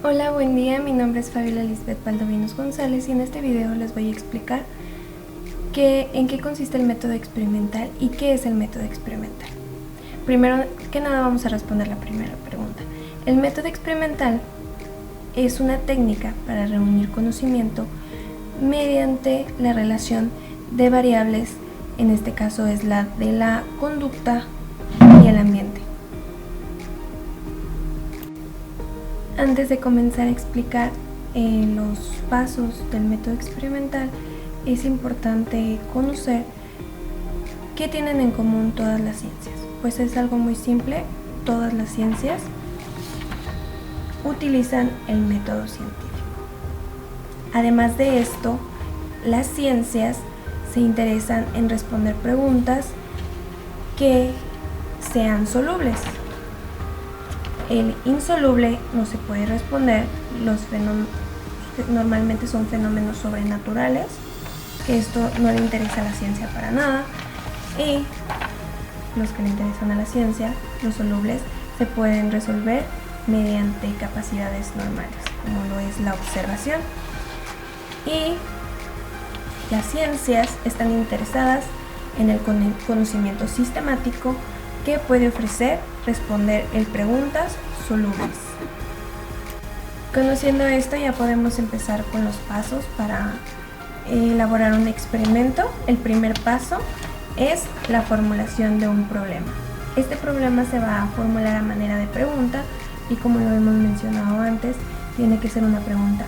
Hola, buen día, mi nombre es Fabiola Lisbeth Valdovinos González y en este video les voy a explicar en qué consiste el método experimental y qué es el método experimental. Primero que nada vamos a responder la primera pregunta. El método experimental es una técnica para reunir conocimiento mediante la relación de variables, en este caso es la de la conducta y el ambiente. Antes de comenzar a explicar los pasos del método experimental, es importante conocer qué tienen en común todas las ciencias. Pues es algo muy simple, todas las ciencias utilizan el método científico. Además de esto, las ciencias se interesan en responder preguntas que sean solubles. El insoluble no se puede responder, los fenómenos normalmente son fenómenos sobrenaturales, que esto no le interesa a la ciencia para nada, y los que le interesan a la ciencia, los solubles, se pueden resolver mediante capacidades normales, como lo es la observación. Y las ciencias están interesadas en el conocimiento sistemático que puede ofrecer responder en preguntas solubles. Conociendo esto, ya podemos empezar con los pasos para elaborar un experimento. El primer paso es la formulación de un problema. Este problema se va a formular a manera de pregunta y, como lo hemos mencionado antes, tiene que ser una pregunta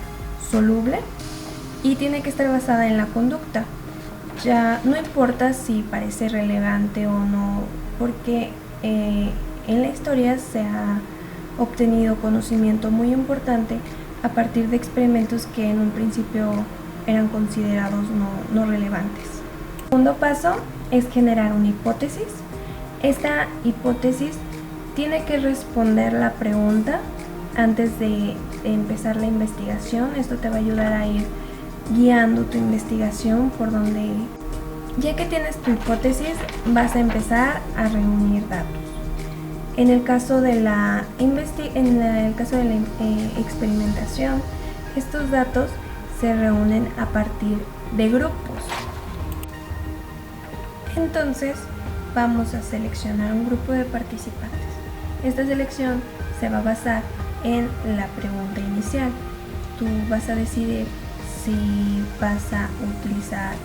soluble y tiene que estar basada en la conducta. Ya no importa si parece relevante o no, porque en la historia se ha obtenido conocimiento muy importante a partir de experimentos que en un principio eran considerados no relevantes. El segundo paso es generar una hipótesis. Esta hipótesis tiene que responder la pregunta antes de empezar la investigación. Esto te va a ayudar a ir guiando tu investigación por donde ir. Ya que tienes tu hipótesis, vas a empezar a reunir datos. En el caso de la experimentación, estos datos se reúnen a partir de grupos. Entonces, vamos a seleccionar un grupo de participantes. Esta selección se va a basar en la pregunta inicial. Tú vas a decidir si vas a utilizar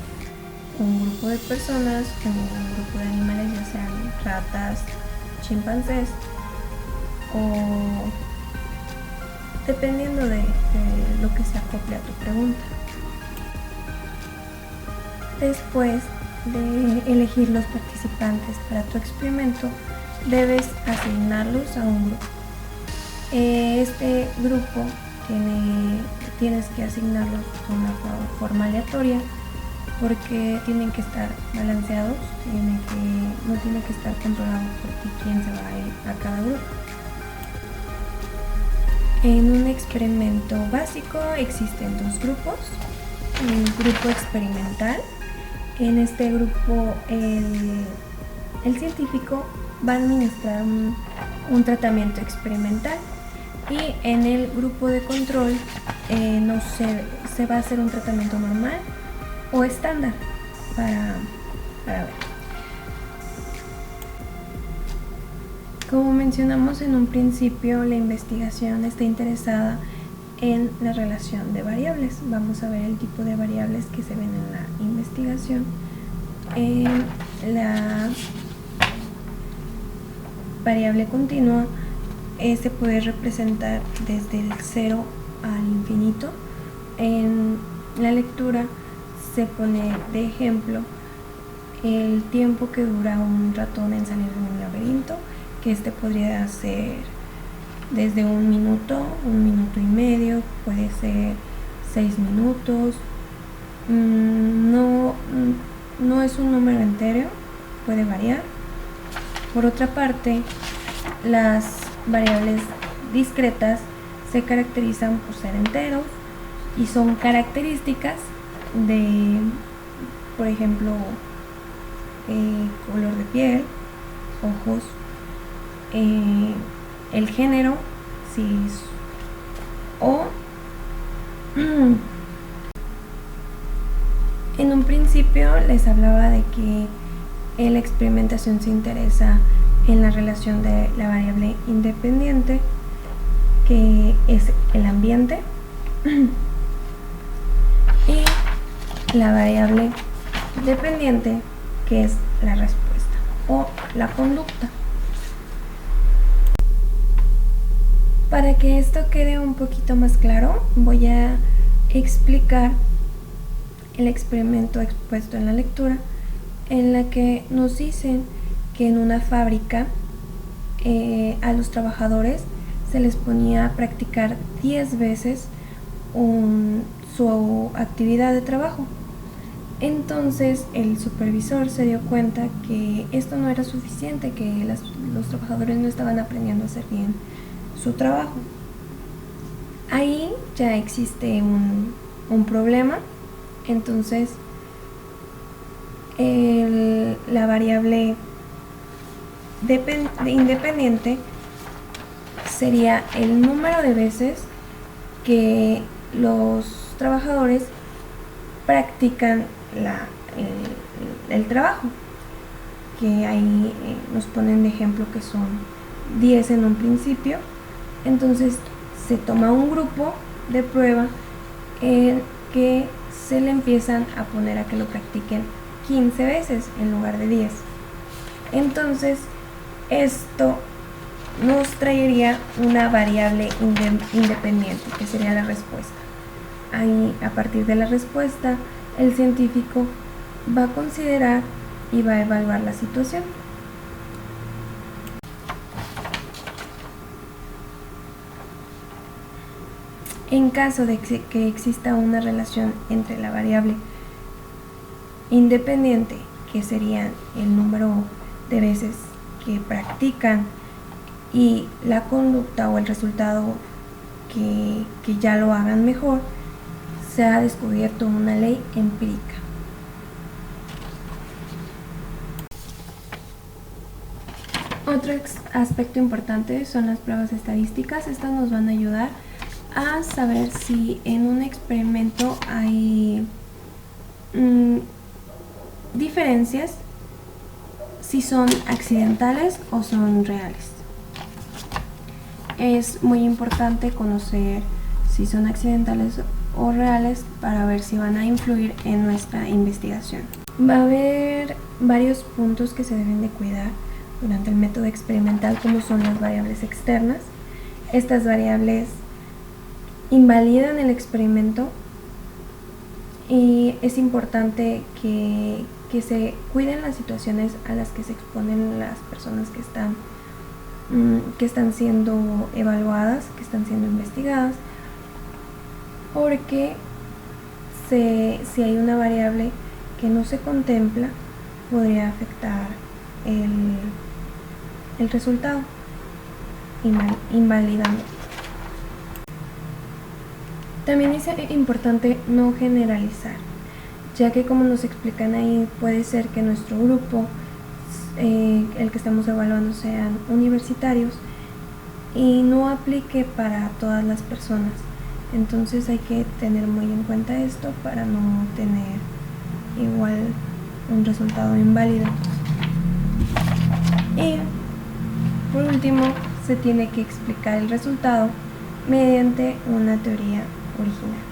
un grupo de personas o un grupo de animales, ya sean ratas, chimpancés, o dependiendo de lo que se acople a tu pregunta. Después de elegir los participantes para tu experimento, debes asignarlos a un grupo. Este grupo tienes que asignarlos de una forma aleatoria, porque tienen que estar balanceados, no tiene que estar controlado por ti quién se va a ir a cada grupo. En un experimento básico existen dos grupos. Un grupo experimental. En este grupo el científico va a administrar un tratamiento experimental, y en el grupo de control se va a hacer un tratamiento normal o estándar para ver. Como mencionamos en un principio, la investigación está interesada en la relación de variables. Vamos a ver el tipo de variables que se ven en la investigación. La variable continua se puede representar desde el 0 al infinito. En la lectura se pone de ejemplo el tiempo que dura un ratón en salir de un laberinto, que este podría ser desde un minuto y medio, puede ser 6 minutos. No es un número entero, puede variar. Por otra parte, las variables discretas se caracterizan por ser enteros y son características de, por ejemplo, color de piel, ojos, el género, si O en un principio les hablaba de que la experimentación se interesa en la relación de la variable independiente, que es el ambiente, y la variable dependiente, que es la respuesta o la conducta. Para que esto quede un poquito más claro, voy a explicar el experimento expuesto en la lectura, en la que nos dicen que en una fábrica a los trabajadores se les ponía a practicar 10 veces su actividad de trabajo. Entonces el supervisor se dio cuenta que esto no era suficiente, que los trabajadores no estaban aprendiendo a hacer bien su trabajo. Ahí ya existe un problema. Entonces la variable independiente sería el número de veces que los trabajadores practican el trabajo, que ahí nos ponen de ejemplo que son 10 en un principio. Entonces se toma un grupo de prueba que se le empiezan a poner a que lo practiquen 15 veces en lugar de 10. Entonces esto nos traería una variable independiente, que sería la respuesta. Ahí, a partir de la respuesta, el científico va a considerar y va a evaluar la situación. En caso de que exista una relación entre la variable independiente, que serían el número de veces que practican, y la conducta o el resultado que ya lo hagan mejor, se ha descubierto una ley empírica. Otro aspecto importante son las pruebas estadísticas. Estas nos van a ayudar a saber si en un experimento hay diferencias, si son accidentales o son reales. Es muy importante conocer si son accidentales o reales para ver si van a influir en nuestra investigación. Va a haber varios puntos que se deben de cuidar durante el método experimental, como son las variables externas. Estas variables invalidan el experimento y es importante que se cuiden las situaciones a las que se exponen las personas que están siendo evaluadas, que están siendo investigadas, porque si hay una variable que no se contempla, podría afectar el resultado, invalidando. También es importante no generalizar, ya que, como nos explican ahí, puede ser que nuestro grupo, el que estamos evaluando, sean universitarios y no aplique para todas las personas. Entonces hay que tener muy en cuenta esto para no tener igual un resultado inválido. Y por último, se tiene que explicar el resultado mediante una teoría original.